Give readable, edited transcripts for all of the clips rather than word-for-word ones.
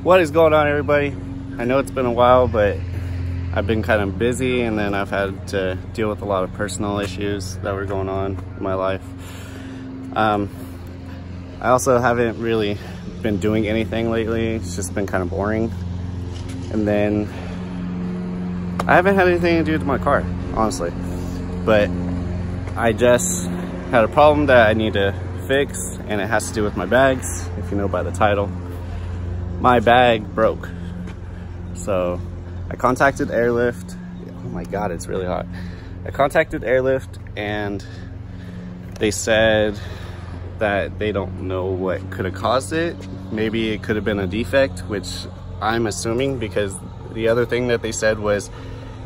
What is going on, everybody? I know it's been a while, but I've been kind of busy, and then I've had to deal with a lot of personal issues that were going on in my life. I also haven't really been doing anything lately. It's just been kind of boring. And then I haven't had anything to do with my car, honestly. But I just had a problem that I need to fix, and it has to do with my bags, if you know by the title. My bag broke. So I contacted Airlift. Oh my God, it's really hot. I contacted Airlift, and they said that they don't know what could have caused it. Maybe it could have been a defect, which I'm assuming, because the other thing that they said was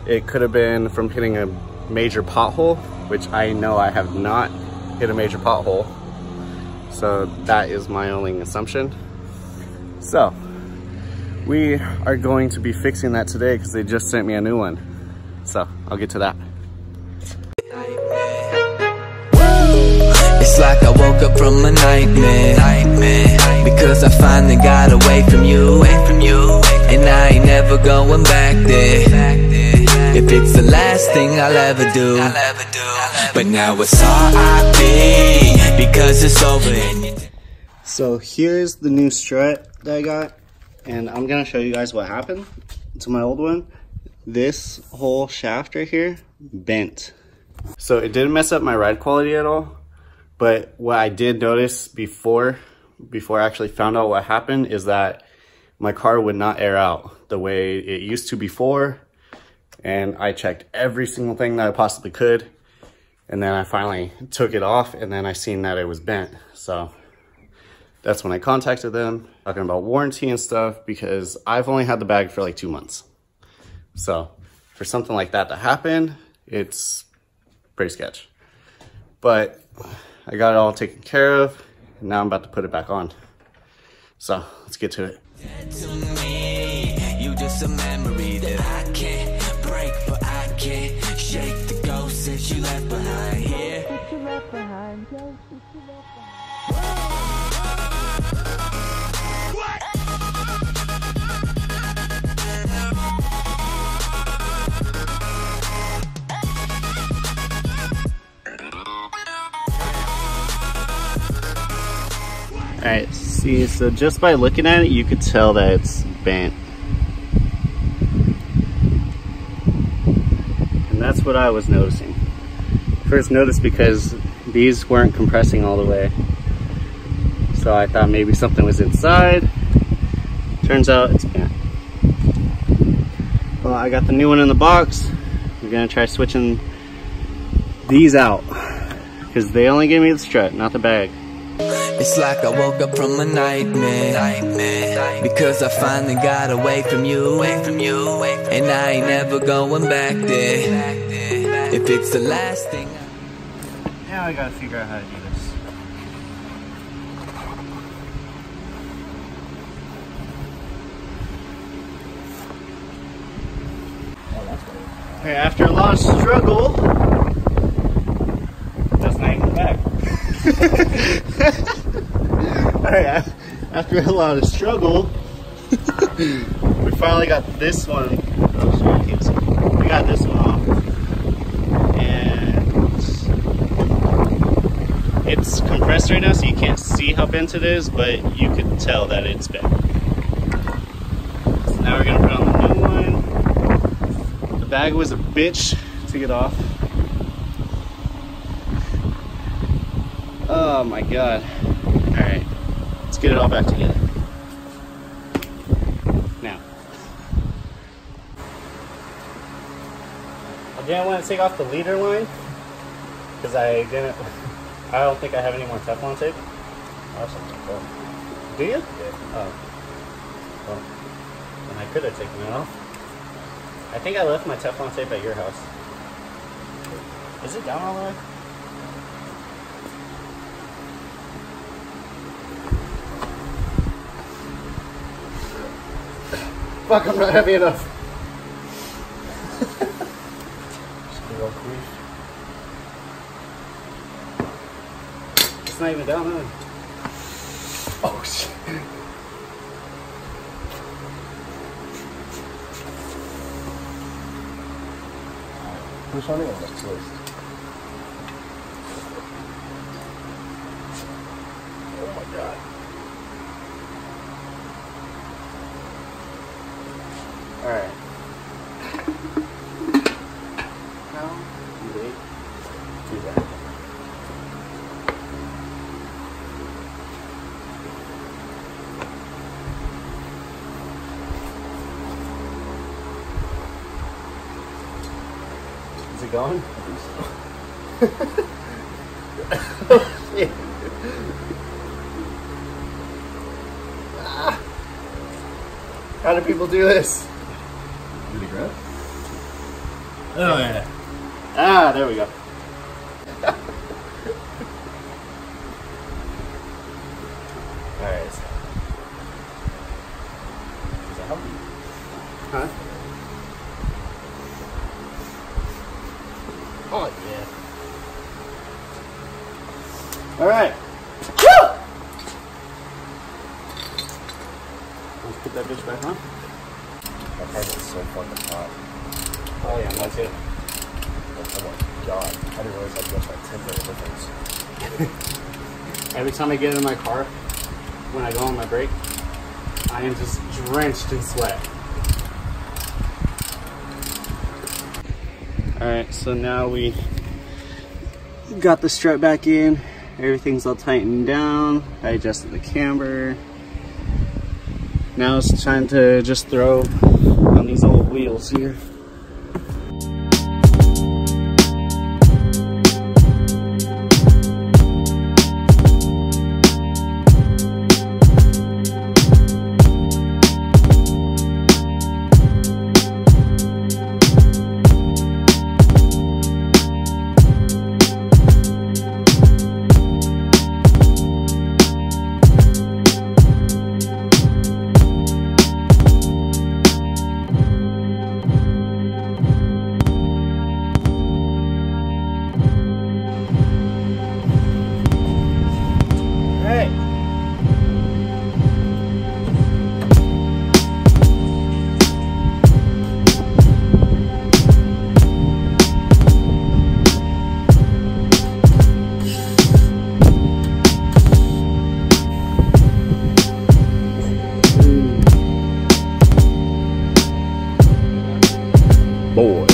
it could have been from hitting a major pothole, which I know I have not hit a major pothole. So that is my only assumption. So we are going to be fixing that today because they just sent me a new one. So I'll get to that. It's like I woke up from a nightmare, because I finally got away from you, and I ain't never going back there. If it's the last thing I'll ever do, but now it's R.I.P. because it's over. So here's the new strut that I got, and I'm gonna show you guys what happened to my old one. This whole shaft right here bent. So it didn't mess up my ride quality at all, but what I did notice before I actually found out what happened is that my car would not air out the way it used to before. And I checked every single thing that I possibly could. And then I finally took it off, and then I seen that it was bent. So that's when I contacted them, talking about warranty and stuff, because I've only had the bag for like 2 months. So for something like that to happen, it's pretty sketch. But I got it all taken care of, and now I'm about to put it back on. So let's get to it. To me, you just a memory that I can't break, but I can't shake the ghost that you left behind here. Alright, see, so just by looking at it, you could tell that it's bent. And that's what I was noticing. First noticed because these weren't compressing all the way. So I thought maybe something was inside. Turns out it's bent. Well, I got the new one in the box. We're gonna try switching these out, because they only gave me the strut, not the bag. It's like I woke up from a nightmare, because I finally got away from you, and I ain't never going back there. If it's the last thing. Now I gotta figure out how to do this. Okay, after a lot of struggle, that's not even the bag. Alright, after a lot of struggle, we finally got this one. Oh, sorry, I can't see. We got this one off, and it's compressed right now, so you can't see how bent it is, but you can tell that it's bent. So now we're gonna put on the new one. The bag was a bitch to get off. Oh my God. Alright, let's get it all back together. Now, I didn't want to take off the leader line, because I don't think I have any more Teflon tape. Oh, do you? Yeah. Oh. Well, then I could have taken it off. I think I left my Teflon tape at your house. Is it down all the way? Fuck, I'm not heavy enough. It's not even down there. Oh shit. Push on it and like twist. Oh my god. Alright. How do they do that? Is it going? Oh, shit. Ah. How do people do this? Did it grab? Oh yeah. Ah, there we go. Alright. Is that healthy? Huh? Oh yeah. Alright. Woo! Let's put that bitch back on. That part is so fucking hot. Oh yeah, that's it. Oh my god. I didn't realize how much that temperature difference. Every time I get in my car, when I go on my break, I am just drenched in sweat. Alright, so now we got the strut back in. Everything's all tightened down. I adjusted the camber. Now it's time to just throw on these old wheels here. Boy.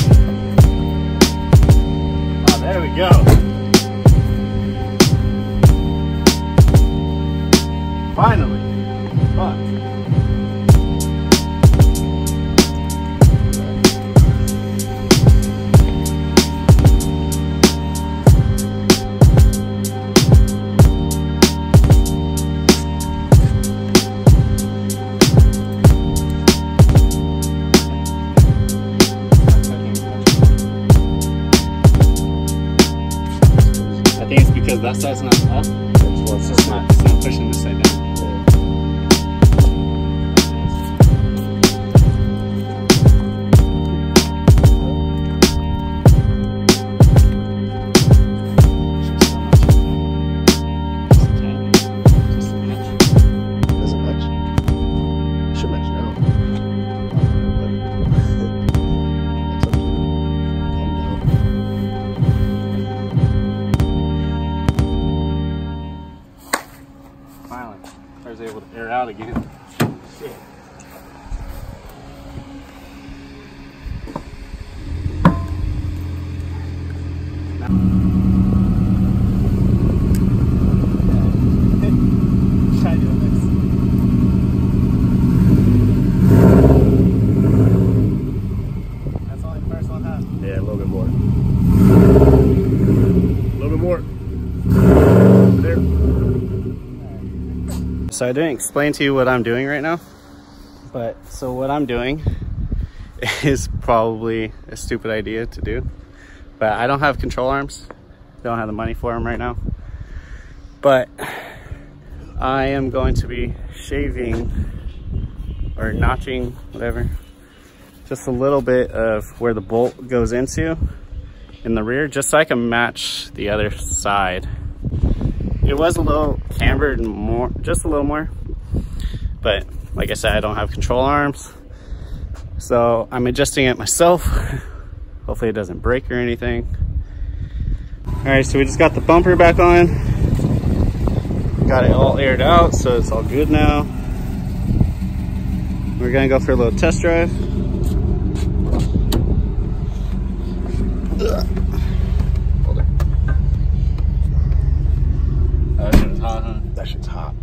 Oh, there we go. Finally. Fuck. I think it's because that side's not up. It's not pushing this side down. Doesn't match. Should match now. That's up to you. Calm down. Finally, I was able to air out again. Shit. Try to do this. That's only the first one, huh? Yeah, a little bit more. A little bit more. There. So I didn't explain to you what I'm doing right now, but so what I'm doing is probably a stupid idea to do, but I don't have control arms. Don't have the money for them right now, but I am going to be shaving or notching, whatever, just a little bit of where the bolt goes into in the rear, just so I can match the other side. It was a little cambered more, just a little more, but like I said, I don't have control arms, so I'm adjusting it myself Hopefully it doesn't break or anything. All right, so we just got the bumper back on. Got it all aired out, so it's all good now. We're gonna go for a little test drive. Hold it. That shit's hot, huh? That shit's hot.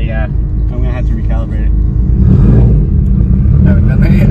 Yeah, I'm gonna have to recalibrate it. Haven't done that yet.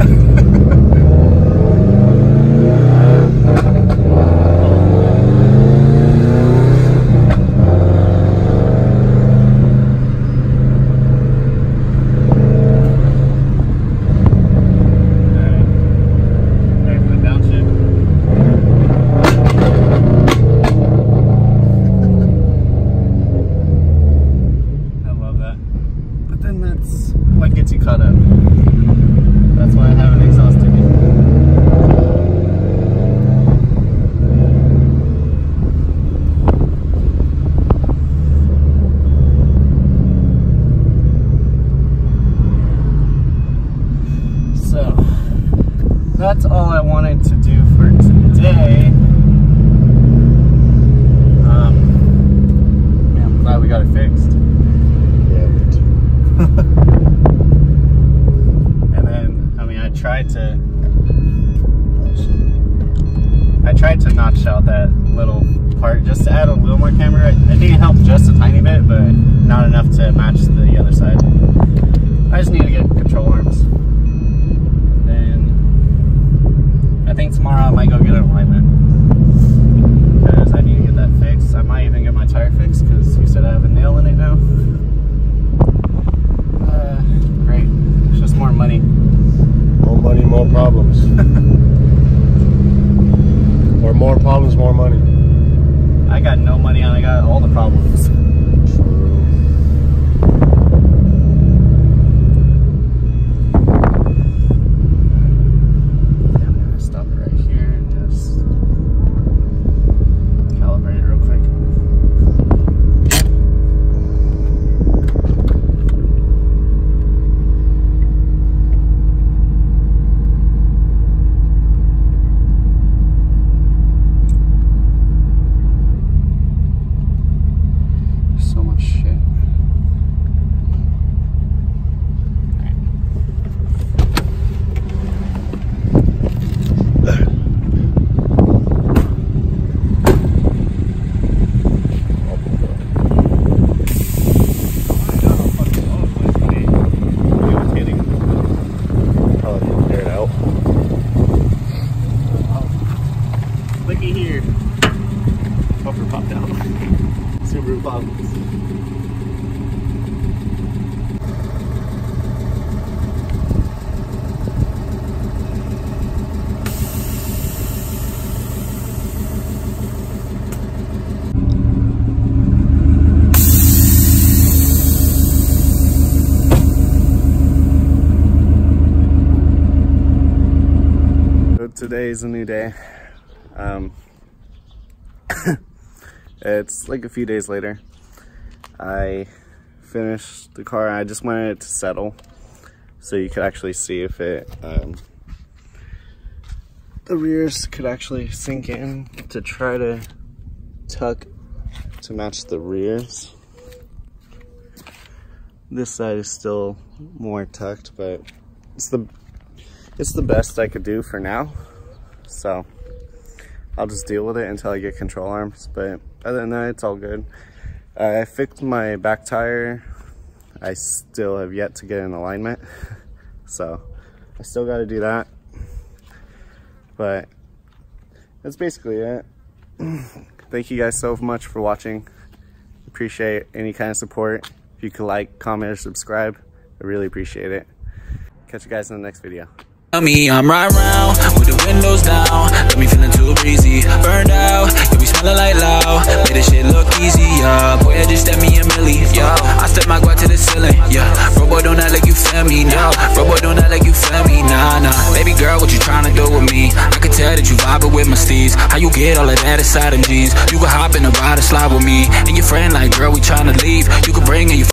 That's all I wanted to do for today. Man, I'm glad we got it fixed. Yeah, me too. And then, I mean, I tried to notch out that little part just to add a little more camera. I think it helped just a tiny bit, but not enough to match the other side. I just need to get control arms. I think tomorrow I might go get an alignment because I need to get that fixed. I might even get my tire fixed because you said I have a nail in it now. Great. It's just more money. More money, more problems. Or more problems, more money. I got no money and I got all the problems. Today's a new day. It's like a few days later. I finished the car. I just wanted it to settle so you could actually see if it the rears could actually sink in to try to tuck to match the rears. This side is still more tucked, but it's the best I could do for now. So I'll just deal with it until I get control arms. But other than that, it's all good. I fixed my back tire. I still have yet to get in alignment, so I still got to do that. But that's basically it. Thank you guys so much for watching. Appreciate any kind of support. If you could like, comment, or subscribe, I really appreciate it. Catch you guys in the next video. Me, I'm right round with the windows down. Got me feeling too breezy, burned out. Yeah, we smelling like loud. Made this shit look easy, yeah. Boy, I just step me a milli, yeah. I step my guard to the ceiling, yeah. Bro, boy, don't act like you feel me, nah. Bro, boy, don't act like you feel me, nah, nah. Baby girl, what you tryna do with me? I can tell that you vibing with my steez. How you get all of that inside them jeans? You can hop in the ride and slide with me and your friend, like, girl, we tryna leave. You can bring in your